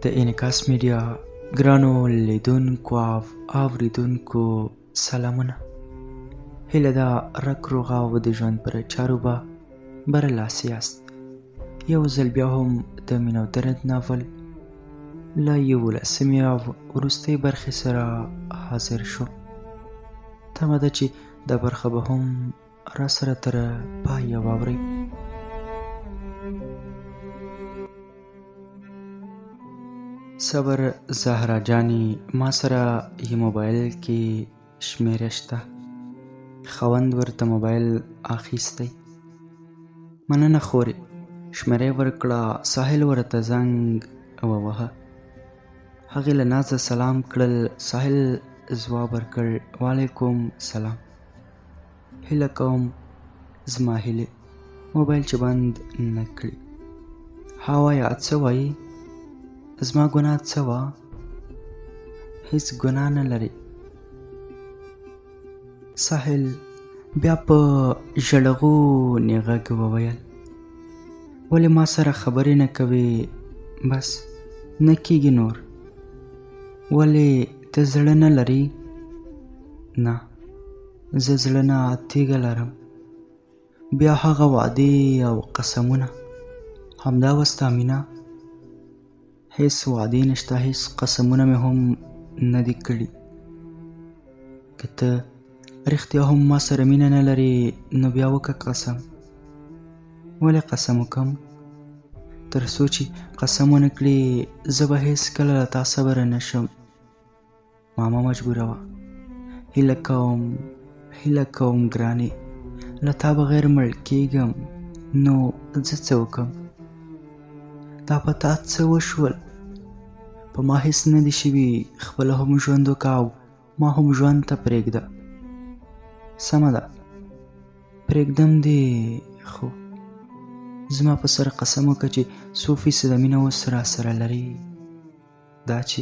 د انعکاس میډیا ګرانو لیدونکو او اوریدونکو سلامونه. هیله ده رک روغه او د ژوند پر چارو به برلاسي یاست. یو ځل بیا هم د مینه او درد ناول له 11مې او وروستۍ برخې سره حاضر شو. تمه ده چې دا برخه به هم راسره تر پایه واورئ. صبر زهرا جانې، ما سره یې موبایل کې شمیره شته. خاوند ورته موبایل اخیستی. مننه خورې. شمیره یې ورکړه. ساحل ورته زنګ ووهه. هغې له نازه سلام کړل. ساحل ځواب ورکړ وعلیکم سلام. هیله کوم زما هیلې موبایل چې بند نه کړي. ها وایه څه وایي؟ زما ګناه څه وه؟ هیڅ ګناه نه لري. ساحل بیا په ژړغوني غږ وویل ولې ما سره خبرې نه کوې؟ بس نه کېږي نور. ولې ته زړه نه لرې؟ نه، زه زړه نه تیږه لرم. بیا هغه وعدې او قسمونه همدا وه ستا مینه؟ هیڅ وعدې نشته، هیڅ قسمونه مې هم نه دي کړي. که ته رښتیا هم ما سره مینه نه لرې نو بیا وکړه قسم. ولې قسم وکړم؟ تر څو چې قسم ونه کړې زه به هیڅکله له تا صبره نه شم. ماما مجبوره وه. هیله کوم ګرانې، له تا بغیر مړ کېږم. نو زه څه وکړم؟ دا په تا څه وشول؟ په ما هیڅ نه دي شوي. خپله هم ژوند وکړه او ما هم ژوند ته پرېږده. سمه ده پرېږدم دې، خو زما په سر قسم وکړه چې 100% مینه اوس راسره لرې. دا چې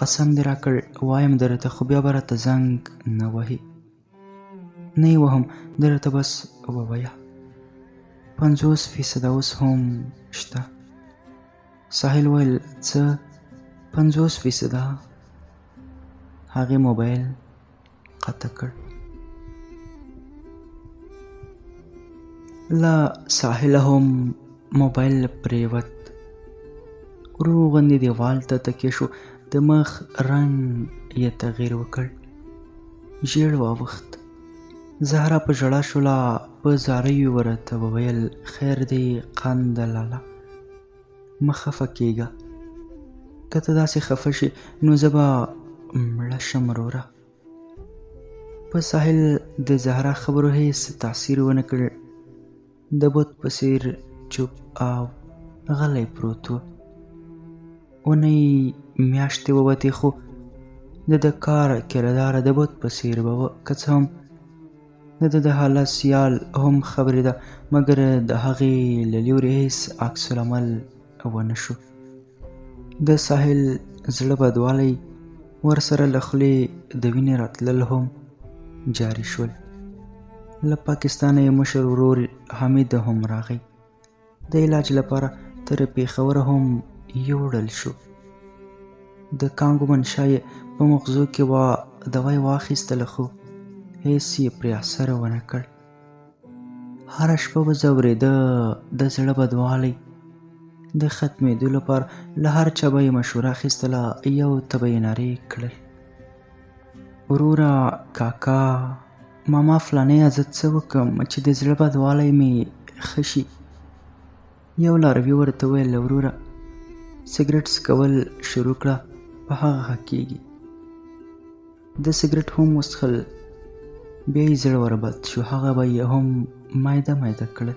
قسم دې راکړ وایم درته، خو بیا به راته زنګ نه وهې. نه یې وهم، درته بس ووایه 50% اوس هم شته. ساحل ویل څه 50%؟ هغې موبایل قطع کړ. له ساحله هم موبایل پریوت. ورو غوندې دیوال ته تکیه شو. د مخ رنګ یې تغییر وکړ. ژیړ واوښت. زهرا په ژړا شوله. په زاریو ورته وویل خیر دی قنده لاله، مه خفه کېږه. که ته داسې خفه شي نو زه به مړه شم وروره. په ساحل د زهرا خبرو هیڅ تاثیر ونه کړ. د بت په څېر چوپ او غلی پروت و. اونۍ میاشتې ووتې خو د کار کرداره د بت په څېر به وه. که څه هم د حالت سیال هم خبرېده، مګر د هغې له لورې هیڅ عکس العمل ونه شو. د ساحل زړه بدوالی ورسره له خولې د وینې راتلل هم جاري شول. له پاکستانه یې مشر ورور حمید هم راغی. د علاج لپاره تر پېښوره هم یوړل شو. د کانګو منشا یې په مغزو کې وه. دوا یې واخیستله خو هیڅ یې پرې اثر ونه کړ. هره شپه به ځورېده. د زړه بدوالی د ختمېدو لپاره له هر چا به یې مشوره اخیستله. یو ته به یې نارې کړل وروره، کاکا، ماما، فلانۍ، زه څه وکړم چې د زړه بدوالی مې ښه شي؟ یو لاروي ورته ویل وروره سګرټ څکول شروع کړه، په هغه ښه کېږي. د سګرټ هم وڅښل. بیا یې زړه وربد شو. هغه به یې هم مایده مایده کړل.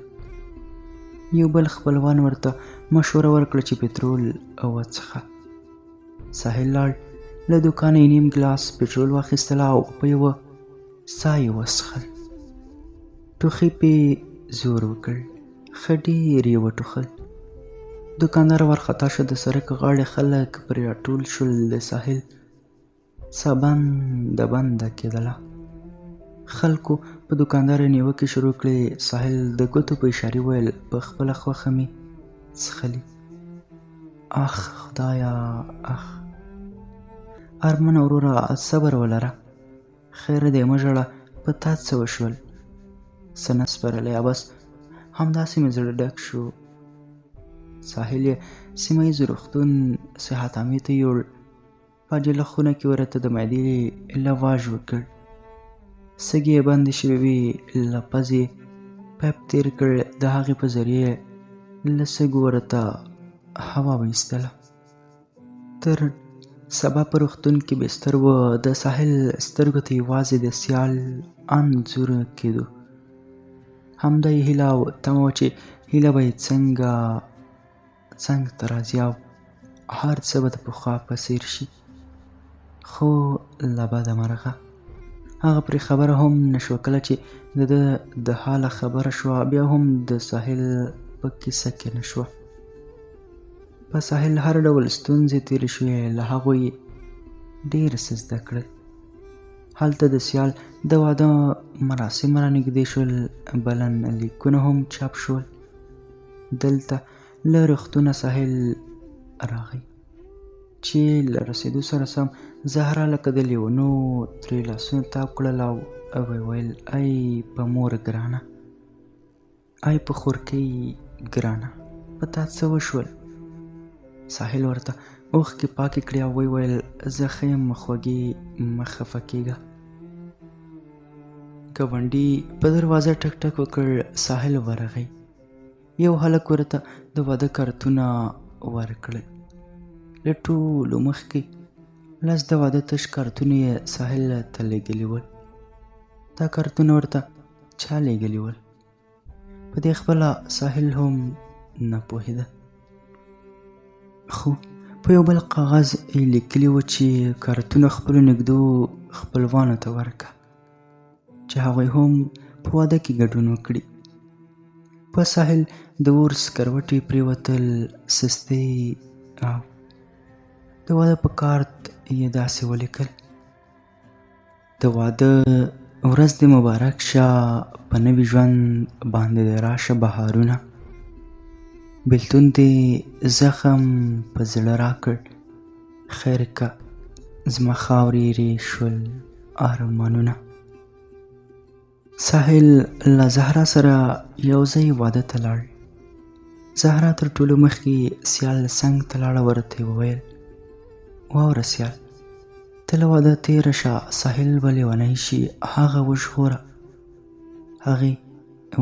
یو بل خپلوان ورته مشوره ورکړه چې پټرول وڅښه. ساحل لاړ. له دوکانه یې نیم ګلاس پټرول واخیستله او په یوه ساه یې وڅښل. ټوخي پې زور وکړ. ښه ډېر یې وټوخل. دوکاندار وارخطا شو. د سړک غاړې خلک پرې راټول شول. د ساحل ساه بنده کېدله. خلکو په دوکاندار نیوکې شروع کړې. ساحل د ګوتو په اشارې ویل په خپله خوښه مې څښلي. اخ خدایا اخ. ارمن وروره صبر ولره، خیر دی مه ژړه، په تا څه وشول؟ څه نه سپرلی، بس همداسې مې زړه ډک شو. ساحل یې سیمه ییز روغتون صحت عامې ته یوړ. په عاجله خونه کې ورته د معدې لواژ وکړ. سږي یې بندې شوې وې، له پزې پیپ تېر کړ، د هغې په ذریعې له سږو ورته هوا وایستله. تر سبا په روغتون کې بستر و. د ساحل سترګو ته یوازې د سیال انځور کېدو. همدا یې هیله او تمه وه چې هیله به یې څنګ ته راځي او هر څه به د پخوا په څېر شي. خو له بده مرغه هغه پرې خبره هم نه شوه. کله چې د ده د حاله خبره شوه، بیا هم د ساحل په کیسه کې نه شوه. په ساحل هر ډول ستونزې تېرې شوې، له هغو یې ډېر څه زده کړل. هلته د سیال د واده مراسم رانږدې شول، بلن لیکونه هم چاپ شول. دلته له روغتونه ساحل راغی چې له رسېدو سره سم زهرا لکه د لیونو ترې لاسونه تاو کړل او ویې ویل: ای په مور ګرانه، ای په خورکۍ ګرانه، په تا څه وشول؟ ساحل ورته اوښکې پاکې کړې او ویې ویل: زه ښه یم خوږې، مه خفه کېږه. ګاونډي په دروازه ټک ټک وکړ. ساحل ورغی. یو هلک ورته د واده کارتونه ورکړل. له ټولو مخکې 10 د واده تش کارتونه یې ساحل ته لېږلي ول. دا کارتونه ورته چا لېږلي ول؟ په دې خپله ساحل هم نه پوهېده، خو په یو بل کاغذ یې لیکلي وو چې کارتونه خپلو نږدو خپلوانو ته ورکړه چې هغوی هم په واده کې ګډون وکړي. په ساحل د اور سکروټې پرېوتل، سستۍ او د واده په کارت یې داسې ولیکل: د واده ورځ دې مبارک شه، په نوي ژوند باندې دې راشه بهارونه، بېلتون دې زخم په زړه راکړ، خیر که زما خاورې یې شول ارمانونه. ساحل له زهرا سره یو ځای واده ته لاړ. زهرا تر ټولو مخکې سیال څنګ ته لاړه، ورته یې وویل: واوره سیال، ته له واده تېره شه، ساحل به لیونی شي، هغه وژغوره. هغې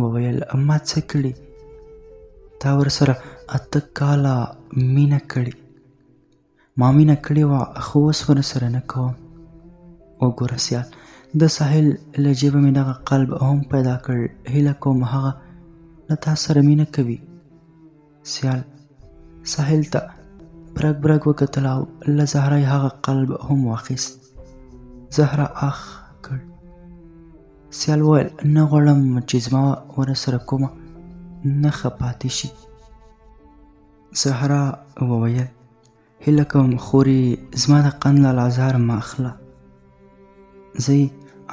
وویل: ما څه کړي؟ تا ورسره 8 کاله مینه کړې. ما مینه کړې وه، خو اوس ورسره نه کوم. وګوره سیال، د ساحل له جیبه مې دغه قلب هم پیدا کړ. هیله کوم هغه له تا سره مینه کوي. سیال ساحل ته برګ برګ وکتل او له زهرا یې هغه قلب هم واخیست. زهرا اخ کړ. سیال وویل: نه غواړم چې زما ورسره کومه نښه پاتې شي. زهرا وویل: هیله کوم خورې، زما د قند له ازار مه اخله. زه یې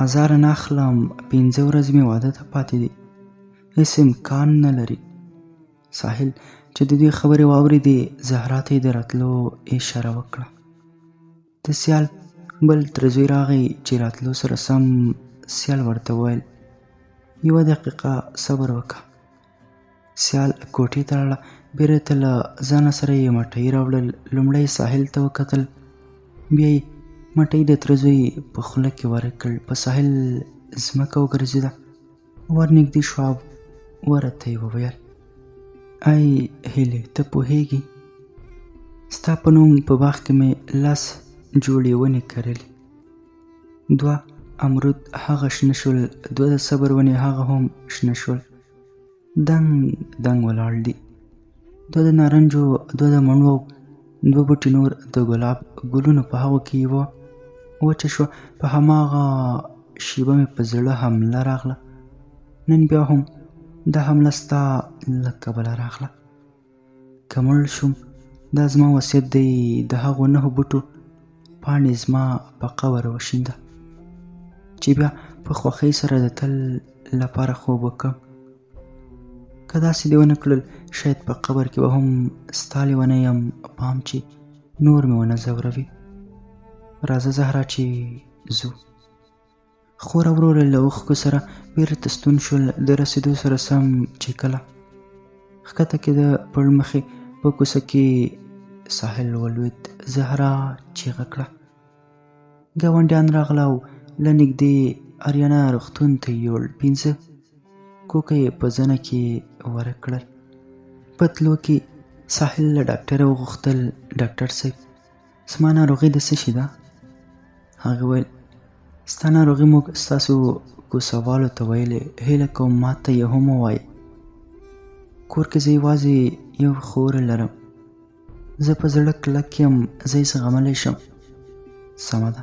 ازار نه اخلم، 5 ورځې مې واده ته پاتې دي، هېڅ امکان نه لري. ساحل چې د دوی خبرې واورېدې، زهرا ته یې د راتلو اشاره وکړه. د سیال بل ترزوی راغی چې راتلو سره سم سیال ورته وویل: 1 دقیقه صبر وکړه. سیال کوټې ته لاړه. بیرته له ځانه سره یې مټۍ راوړل. لومړی ساحل ته وکتل، بیا یې مټۍ د ترزوی په خوله کې ورکړ. په ساحل ځمکه وګرځېده، ورنږدې شو او ورته یې وویل: ای هیلې، ته پوهېږې ستا په نوم په باغ کې مې 10 جوړې ونې کرلې. 2 امرود هغه شنه شول، 2 د صبر ونې هغه هم شنه شول، دنګ دنګ ولاړ دي. 2 د نارنجو، 2 د مڼو او 2 بوټي نور د ګلاب ګلونو په هغو کې یوه وچه شوه. په هماغه شیبه مې په زړه حمله راغله. نن بیا هم دا حمله ستا له کبله راغله. که مړ شوم، دا زما وصیت دی، د هغو 9 بوټو پاڼې زما په قبر وشینده چې بیا په خوښۍ سره د تل لپاره خوب وکړم. که داسې دې ونه کړل، شاید په قبر کې به هم ستا لیونی یم، پام چې نور مې ونه ځوروي. راځه زهرا چې ځو. خور او ورور له اوښکو سره بیرته ستون شول. د رسېدو سره سم چې کله ښکته کېده پړمخې په کوڅه کې ساحل ولوېد. زهرا چیغه کړه. ګاونډیان راغله او له نږدې اریانا روغتون ته یې یوړل. 5 کوکه یې په زنه کې ورکړل. په تلو کې ساحل له ډاکټره وغوښتل: ډاکټر صاحب، زما ناروغي د څه شي ده؟ هغه ویل: ستا ناروغي موږ ستاسو کوڅهوالو ته ویلې، هیله کوم ما ته یې هم ووایې. کور کې زه یوازې یو خور لرم، زه په زړه کلک یم، زه یې زغملی شم. سمه ده،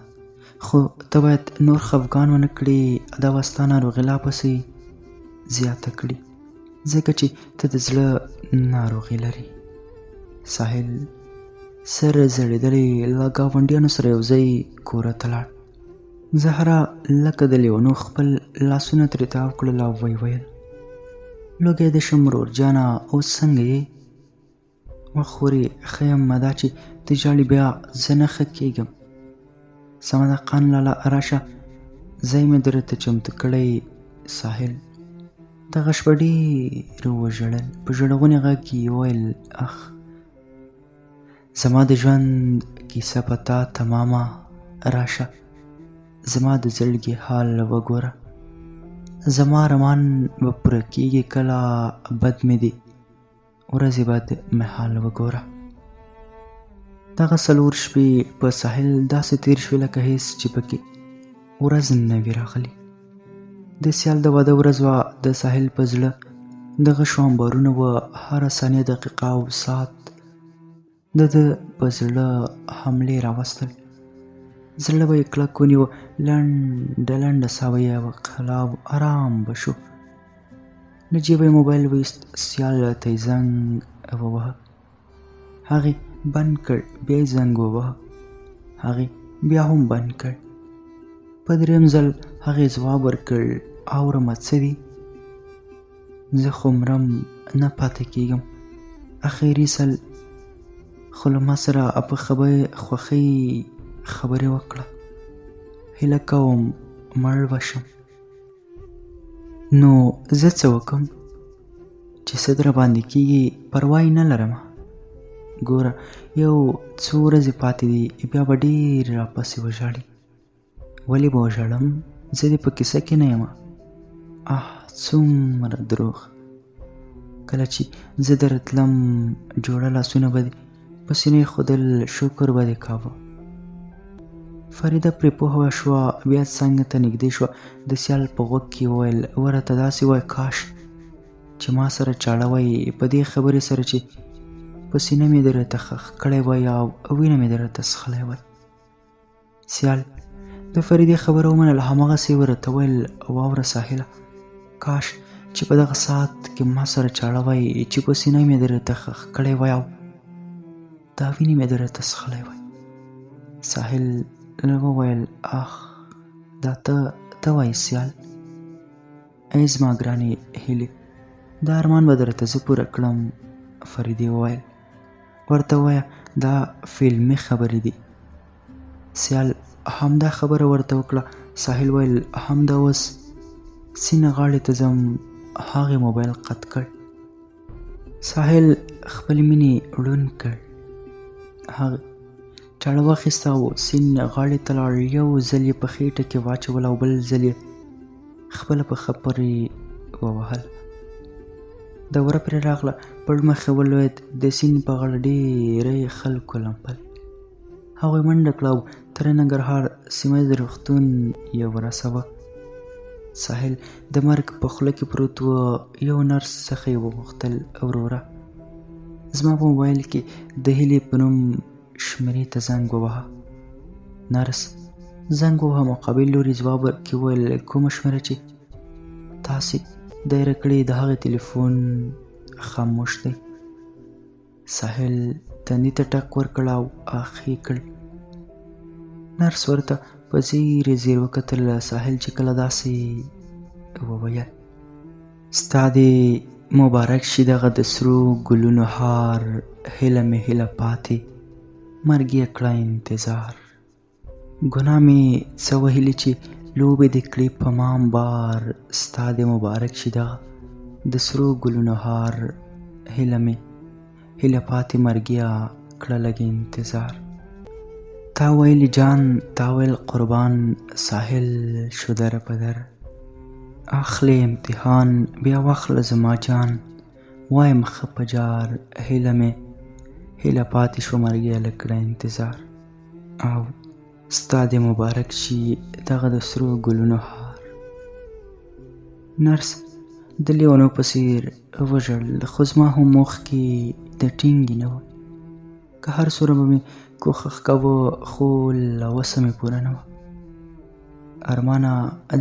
خو ته باید نور خفګان ونه کړې، دا به ستا ناروغي لا پسې زیاته کړي، ځکه چې ته د زړه ناروغي لري. ساحل سر زړېدلی له ګاونډیانو سره یو ځای کوره ته لاړ. زهرا لکه د لیونو خپل لاسونه ترې تاو کړل او ویل: لوګی دې شم ورور جانه، اوس څنګه یې؟ خورې ښه یم، دا چې ته ژاړې بیا زه نه ښه کېږم. سمه ده قان لاله، راشه، ځای مې درته چمتو کړی. ساحل دغه شپه ډېر وژړل. په ژړغوني غږ یې وویل: اخ، زما د ژوند کیسه په تا تمامه، راشه زما د زړګي حال وګوره. زما ارمان به پوره کېږي کله، بد مې دي ورځې بد مې حال وګوره. دغه 4 شپې په ساحل داسې تیر شوې لکه هېڅ چې پکې ورځ نه وي راغلې. د سیال د واده ورځ وه. د ساحل په زړه دغه شوامبارونه وه، هره ثانیه، دقیقه او ساعت د ده په زړه حملې راوستل. زړه به یې کلک ونیوه، لنډه لنډه ساه به یې وکښله او ارام به شو. له جیبه یې موبایل وایست، سیال ته یې زنګ ووهه. هغې بند کړ، بیا یې زنګ ووهه. هغې بیا هم بند کړ. په 3م ځل هغې ځواب ورکړ: اورمه څه دي؟ زه خو مرم، نه پاتې کېږم. اخري ځل خو له ما سره په خوښۍ خبرې وکړه، هیله کوم مړ به شم. نو زه څه وکم چې څه درباندې کېږي؟ پروا یې نه لرمه. ګوره یو څو ورځې پاتې دي، بیا به ډېر راپسې وژاړي. ولې به وژاړم؟ زه دې په کیسه کې نه یم. څومره دروغ. کله چې زه درتلم جوړه لاسونه به دې په سینه ایښودل، شکر به دې کاوه. فریده پرې پوهه شوه، بیا څنګ ته نږدې شوه. د سیال په غوږ کې وویل: ورته داسې وایه کاش چې ما سره چاړه وای، په دې خبرې سره چې په سینه مې درته خښ کړی وای او وینه مې درته څښلی وای. سیال د فریدې خبره ومنله، هماغسې ورته ویل: واوره ساحله، کاش چې په دغه ساعت کې ما سره چاړه وای، چې په سینه مې درته خښ کړی وای او دا وینې مې درته څښلی وای. ساحل وویل: اخ، دا ته وایې سیال؟ ای زما ګرانې هیلې، دا ارمان به درته زه پوره کړم. فریدې وویل: ورته ووایه دا فلمي خبرې دي. سیال همدا خبره ورته وکړه. ساحل ویل: همدا اوس سیند غاړې ته ځم. هغې موبایل قط کړ. ساحل خپل مینې ړوند کړ. هغه چاړه واخیسته او سیند غاړې ته لاړ. یو ځل یې په خېټه کې واچول او بل ځل یې خپله پښه پرې ووهل. دوره پرې راغله، پړمخې ولوېد. د سیند په غاړه ډېری خلکو لمبل. هغوی منډه کړه او تر ننګرهار سیمه د روغتون یې ورسوه. ساحل د مرګ په خوله کې پروت و. یو نرس څخه یې وغوښتل: وروره، زما په موبایل کې د هیلې په نوم شمېرې ته زنګ ووهه. نرس زنګ ووهه. مقابل لوري ځواب کې وویل: کومه شمېره چې تاسې دایره کړې، د هغې تلیفون خاموش دی. ساحل تندي ته ټک ورکړ او اخې کړ. نرس ورته په ځیر ځیر وکتل. ساحل چې کله داسې وویل: ستا دې مبارک شي دغه د سرو ګلونو هار، هیله مې هیله پاتې مرګ یې کړه انتظار. ګناه مې څه وهلي چې لوبې دې کړي په مام بار، ستا دې مبارک شي دغه د سرو ګلونو هار، هیله مې هیله پاتې مرګ یې کړه لږ انتظار. تا ویلی جان تا ویل قربان، ساحل شو در په در، اخلی امتحان بیا واخله زما جان، وایم ښه په جار، هیله مې هیله پاتې شوه مرګ یې لږ کړه انتظار. او ستا دې مبارک شي دغه د سرو ګلونو هار. نرس د لیونو په څېر وژړل، خو زما هم مخکې د ټینګې نه وه، که هر څومره به مې کوښښ کوه خو له وسه مې پوره نه وه. ارمانه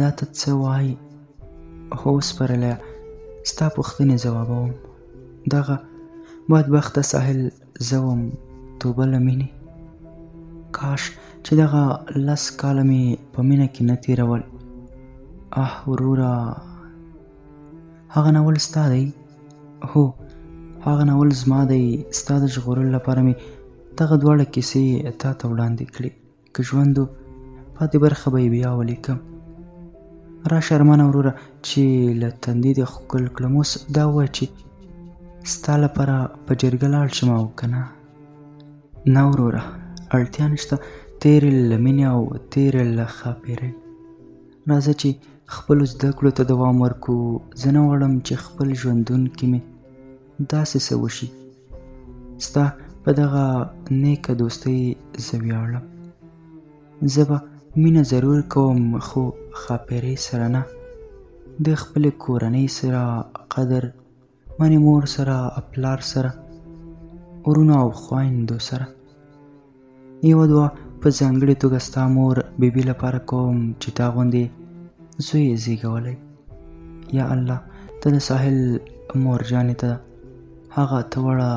دا ته څه وایې؟ هو سپرلیه ستا پوښتنې ځوابوم، دغه بدبخته ساحل زه وم توبه له مینې. کاش چې دغه 10 کاله مې په مینه کې نه تېرول. وروره هغه ناول ستا دی؟ هو هغه ناول زما دی. ستا د ژغورلو لپاره مې دغه دواړه کیسې تا ته وړاندې کړې، که ژوند و پاتې برخه به یې بیا ولیکم. راشه ارمانه وروره چې له تندي دې ښکل کړم. اوس دا ووایه چې ستا لپاره په جرګه لاړ شم او که نه؟ نه وروره اړتیا نشته، تېرې له مینې او تېرې له ښاپېرۍ. راځه چې خپلو زده کړو ته دوام ورکړو. زه نه غواړم چې خپل ژوندون کې مې داسې څه وشي. ستا په دغه نیکه دوستۍ زه ویاړم. زه به مینه ضرور کوم خو ښاپېرۍ سره نه، د خپلې کورنۍ سره، قدر منې مور سره، پلار سره، ورونو او خویندو سره. یوه دعا په ځانګړې توګه ستا مور بیبي لپاره کوم چې تا غوندې زوی یې زیږولی. یا الله ته د ساحل مورجانې ته هغه اته وړه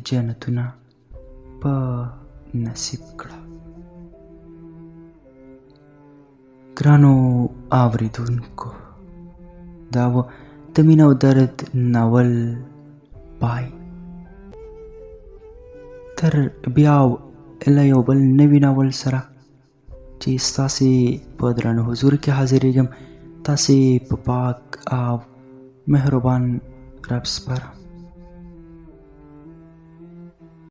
جنتونه په نصیب کړه. ګرانو اورېدونکو، دا و د مینه او درد ناول پای. تر بیا له یو بل نوي ناول سره چې ستاسې په درانه حضور کې حاضرېږم، تاسې په پاک او مهربان رب سپارم.